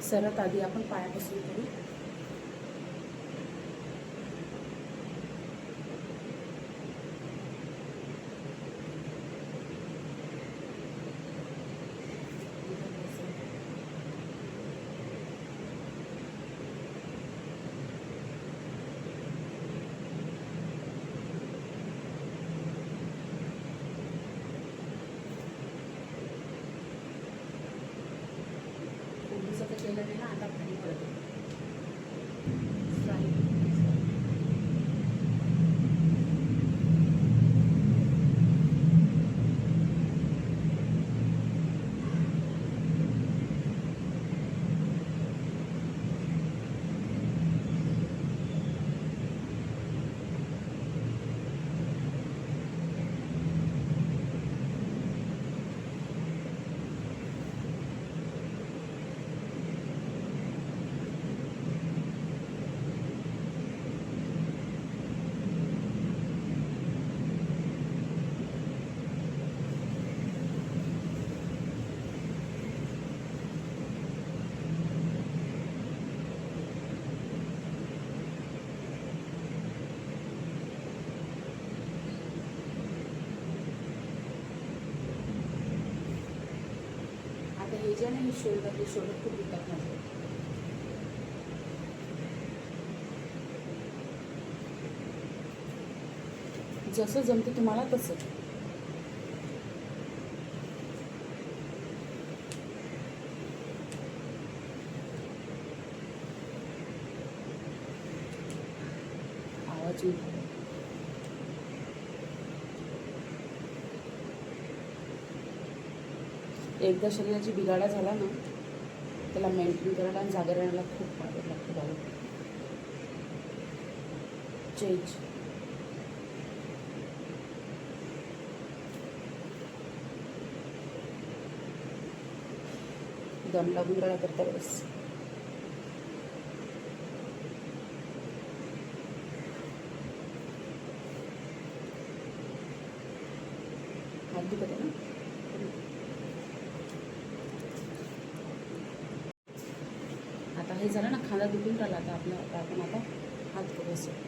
सर्वात आधी आपण पायापासून करू. केलं नाही ना, आता खाली पडतो. हे जे आहे शोल्डर खूप दुखतात माझे. जसं जमते तुम्हाला तसं. आवाज येईल. एकदा शरीराची बिघाडा झाला ना, त्याला मेंटेन करायला आणि जागा राहण्याला खूप वाटत लागतं बाबा. चेंज दम लागून राहिला करता बस. हात दुखत आहे ना. आता हे झालं ना, खांदा दुखून राहिला. आता आपण आता हात करू असं.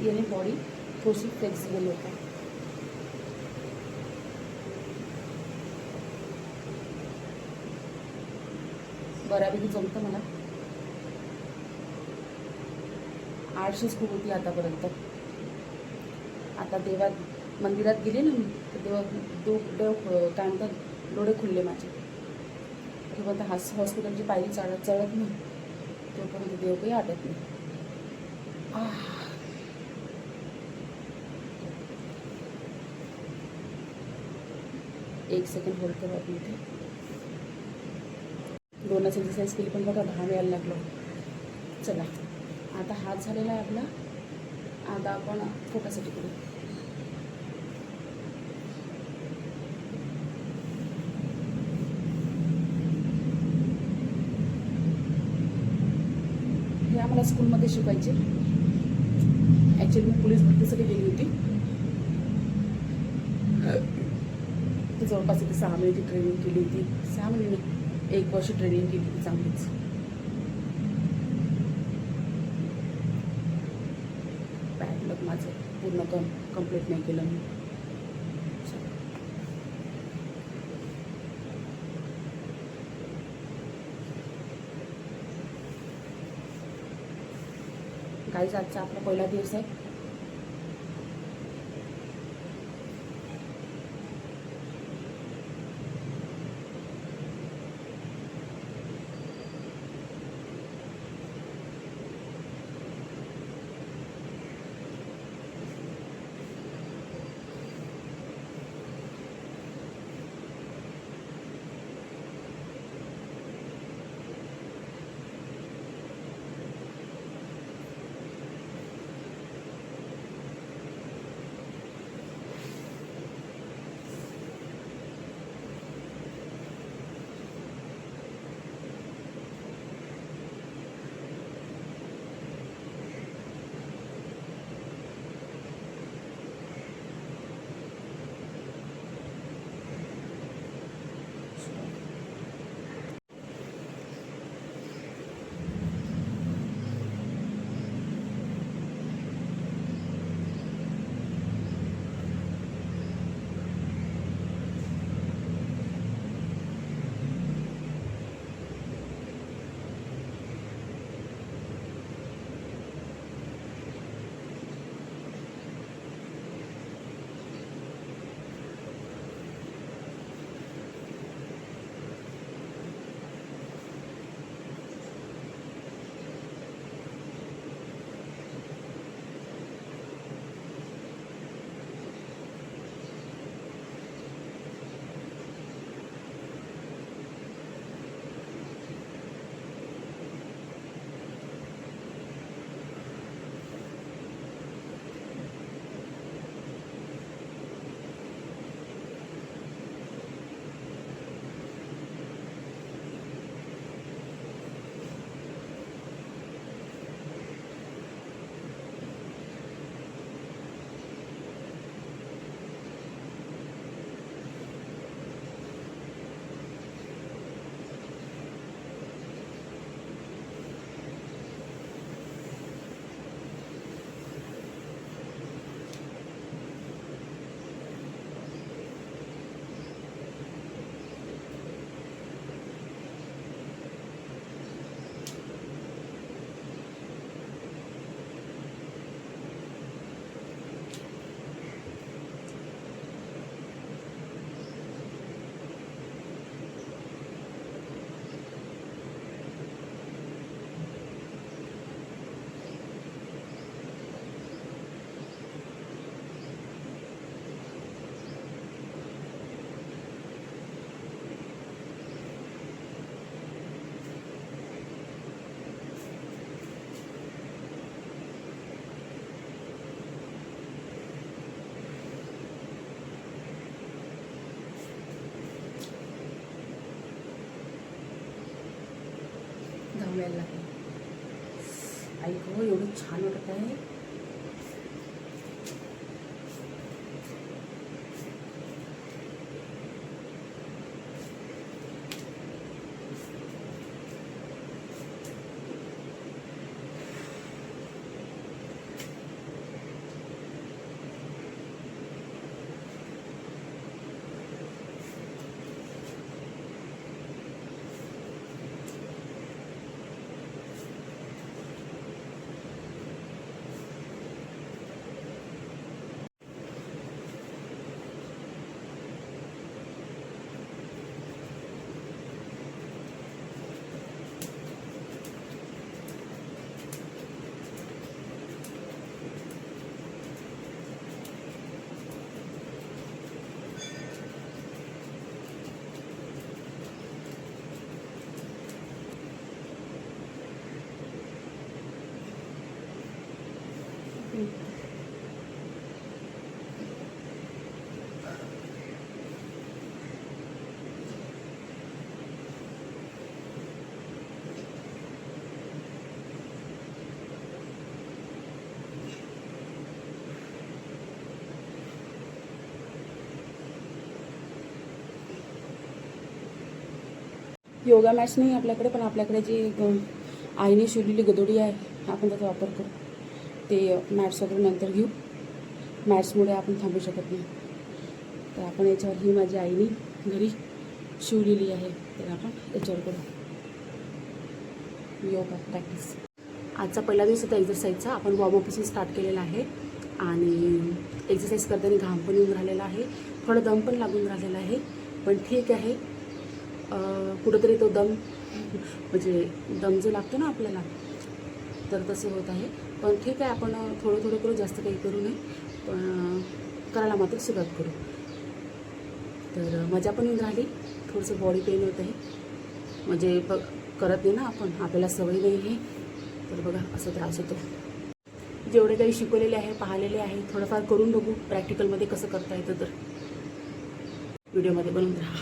याने बॉडी थोडीशी फ्लेक्सिबल होते. बऱ्यापैकी जमतं मला. 800 खूप होती आतापर्यंत. आता मंदिरात गेले ना मी, तर तेव्हा काय म्हणतात डोळे खुलले माझे. तोपर्यंत हॉस्पिटलची पायरी चढत नाही, तोपर्यंत देव काही आटत नाही. एक सेकंड होल्ड करू आपण इथे. 2 एक्सरसाइज केली पण बघा घाम यायला लागलो. चला आता हात झालेला आहे आपला. आता आपण फोकासाठी करू. हे आम्हाला स्कूलमध्ये शिकायचे. ॲक्च्युली मी पोलीस भरतीसाठी गेली होती. जवळपास इथे 6 महिन्याची ट्रेनिंग केली होती. 6 महिने 1 वर्ष ट्रेनिंग केली होती चांगलीच. बॅकलॉग माझं पूर्ण कंप्लीट नाही केलं मी. गाईज आजचा आपला पहिला दिवस आहे. करायला लागेल. ऐक हो, एवढं छान वाटत आहे. योगा मॅट्स नाही आपल्याकडे, पण आपल्याकडे जी आईने शिवलेली गदोडी आहे आपण त्याचा वापर करू. ते मॅट्स वगैरे नंतर घेऊ. मॅट्समुळे आपण थांबू शकत नाही. तर आपण याच्यावर ही माझी आईने घरी शिवलेली आहे, तर आपण याच्यावर करू योगा प्रॅक्टिस. आजचा पहिला दिवस होता एक्झरसाईजचा. आपण वॉर्मअपपासून स्टार्ट केलेला आहे आणि एक्झरसाईज करताना घाम पण येऊन राहिलेला आहे, थोडं दम पण लागून राहिलेला आहे. पण ठीक आहे, कुठंतरी तो दम म्हणजे दम जो लागतो ना आपल्याला, तर तसं होत आहे. पण ठीक आहे, आपण थोडं थोडं करू, जास्त काही करू नये, पण करायला मात्र सुरुवात करू. तर मजा पण येऊन राहिली. थोडंसं बॉडी पेन होत आहे, म्हणजे करत नाही ना आपण, आपल्याला सवय नाही आहे, तर बघा असं त्रास होतो. जेवढे काही शिकवलेले आहे, पाहिलेले आहे, थोडंफार करून बघू प्रॅक्टिकलमध्ये कसं करता येतं. तर व्हिडिओमध्ये बनवून राहा.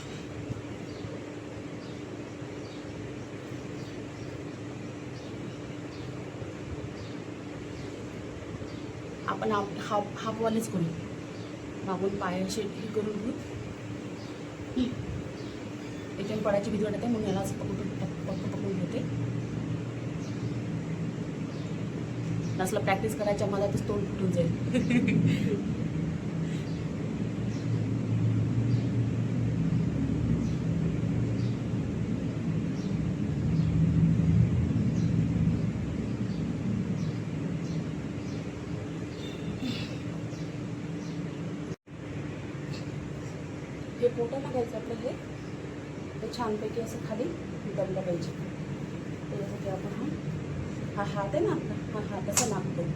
आपण हाफवालेच करू, मागून पायाशी हे करून घेऊ. याच्यावर पडायची भीती वाटत आहे, म्हणून याला असं पकडून घेते. नसलं प्रॅक्टिस करायच्या मधातच तोंड फुटून जाईल. हे पोटं लागायचं आपलं, हे तर छानपैकी असं खाली दमलं पाहिजे. त्याच्यासाठी आपण हा हात आहे ना आपला, हा हात असा लागतो.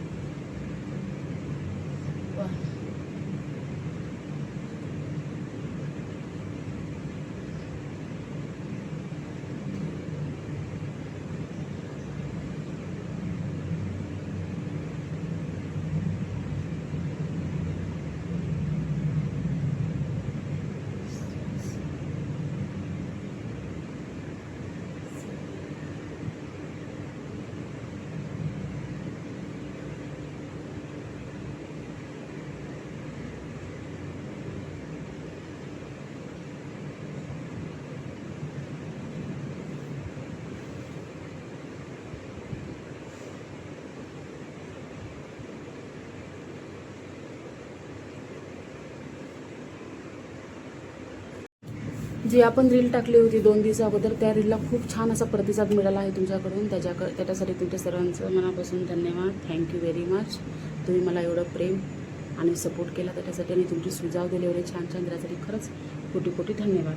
जी आपण रील टाकली होती 2 दिवसा अगोदर, त्या रीलला खूप छान असा प्रतिसाद मिळाला आहे तुमच्याकडून. त्याच्यासाठी तुमच्या सर्वांचं मनापासून धन्यवाद. Thank you very much. तुम्ही मला एवढं प्रेम आणि सपोर्ट केला त्याच्यासाठी, आणि तुमचे सुझाव दिले एवढे छान छान, त्यासाठी खरंच कोटी कोटी धन्यवाद.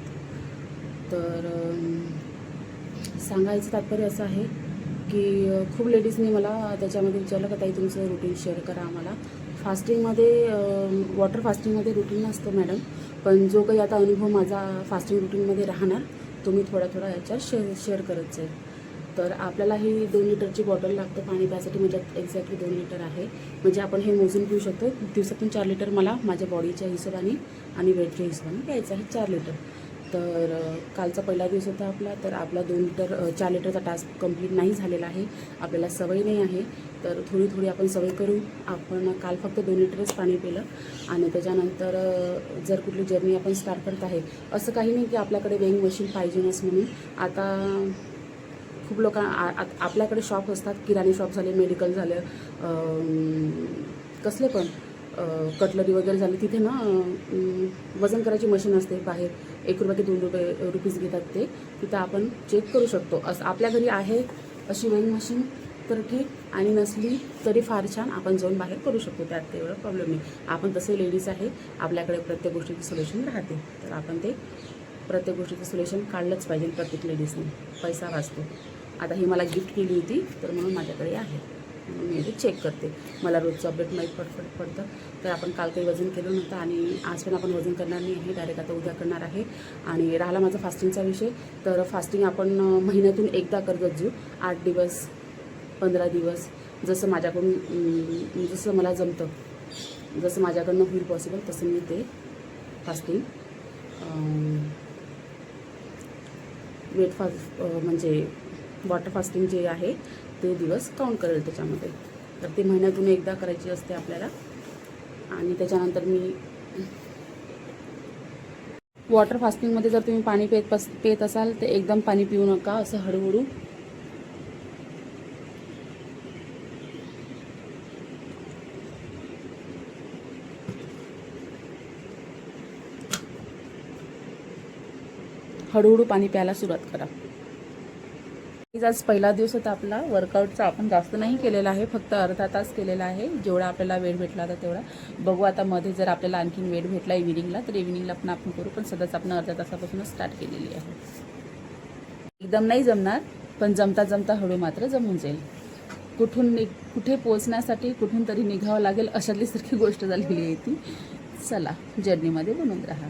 तर सांगायचं तात्पर्य असं आहे की खूप लेडीजनी मला त्याच्यामध्ये विचारलं का ताई तुमचं रुटीन शेअर करा आम्हाला. फास्टिंगमध्ये वॉटर फास्टिंगमध्ये रुटीन नसतं मॅडम, पण जो काही आता अनुभव माझा फास्टिंग रुटीनमध्ये राहणार तो मी थोडा थोडा याच्यात शेअर करत जाईल. तर आपल्याला ही 2 लिटरची बॉटल लागतं पाणी प्यायसाठी, म्हणजे एक्झॅक्टली 2 लिटर आहे. म्हणजे आपण हे मोजून पिऊ शकतो. दिवसातून 4 लिटर मला माझ्या बॉडीच्या हिशोबाने आणि वेटच्या हिशोबाने प्यायचं आहे, 4 लिटर. तर कालचा पहिला दिवस होता आपला, तर आपला 4 लिटरचा टास्क कंप्लीट नाही झालेला आहे. आपल्याला सवय नाही आहे, तर थोडी थोडी आपण सवय करू. आपण काल फक्त 2 लिटरच पाणी पिलं आणि त्याच्यानंतर जर कुठली जर्नी आपण स्टार्ट करत आहे, असं काही नाही की आपल्याकडे वेइंग मशीन पाहिजेच म्हणून. आता खूप आपल्याकडे शॉप असतात, किराणी शॉप झाले, मेडिकल झालं, कसले पण कटलरी वगैरे झाली, तिथे ना वजन करायची मशीन असते बाहेर, 1 रुपये की 2 रुपीज घेतात ते. तिथं आपण चेक करू शकतो. असं आपल्या घरी आहे अशी वेइंग मशीन तर ठीक, आणि नसली तरी फार छान, आपण जाऊन बाहेर करू शकतो, त्यात काही एवढा प्रॉब्लेम नाही. आपण तसे लेडीज आहे, आपल्याकडे प्रत्येक गोष्टीचं सोल्युशन राहते, तर आपण ते प्रत्येक गोष्टीचं सोल्युशन काढलंच पाहिजे प्रत्येक लेडीजने, पैसा वाचतो. आता ही मला गिफ्ट केली होती, तर म्हणून माझ्याकडे आहे, म्हणून मी ते चेक करते. मला रोजचं अपडेट माहीत पडतं. तर आपण काल काही वजन केलं नव्हतं आणि आज पण आपण वजन करणार नाही आहे, डायरेक्ट आता उद्या करणार आहे. आणि राहिला माझा फास्टिंगचा विषय, तर फास्टिंग आपण महिन्यातून एकदा करत जाऊ, 8 दिवस 15 दिवस, जसं माझ्याकडून जसं मला जमतं, जसं माझ्याकडनं होईल पॉसिबल तसं मी ते फास्टिंग वेट फास्ट म्हणजे वॉटर फास्टिंग जे आहे ते दिवस काउंट करेल त्याच्यामध्ये. तर ते महिन्यातून एकदा करायची असते आपल्याला. आणि त्याच्यानंतर मी वॉटर फास्टिंगमध्ये जर तुम्ही पाणी पेत असाल तर एकदम पाणी पिऊ नका, असं हळूहळू हळूहळू पाणी प्यायला सुरुवात करा. आज पहिला दिवस होता आपला वर्कआउटचा. आपण जास्त नाही केलेला आहे, फक्त अर्धा तास केलेला आहे, जेवढा आपल्याला वेळ भेटला होता तेवढा. बघू आता मध्ये जर आपल्याला आणखीन वेळ भेटला इव्हिनिंगला तर इव्हिनिंगला पण आपण करू, पण सध्याच आपण अर्ध्या तासापासूनच स्टार्ट केलेली आहे. एकदम नाही जमणार, पण जमता जमता हळू मात्र जमून जाईल. कुठे पोचण्यासाठी कुठून तरी निघावं लागेल, अशातली सारखी गोष्ट झालेली आहे ती. चला, जर्नीमध्ये बनून राहा.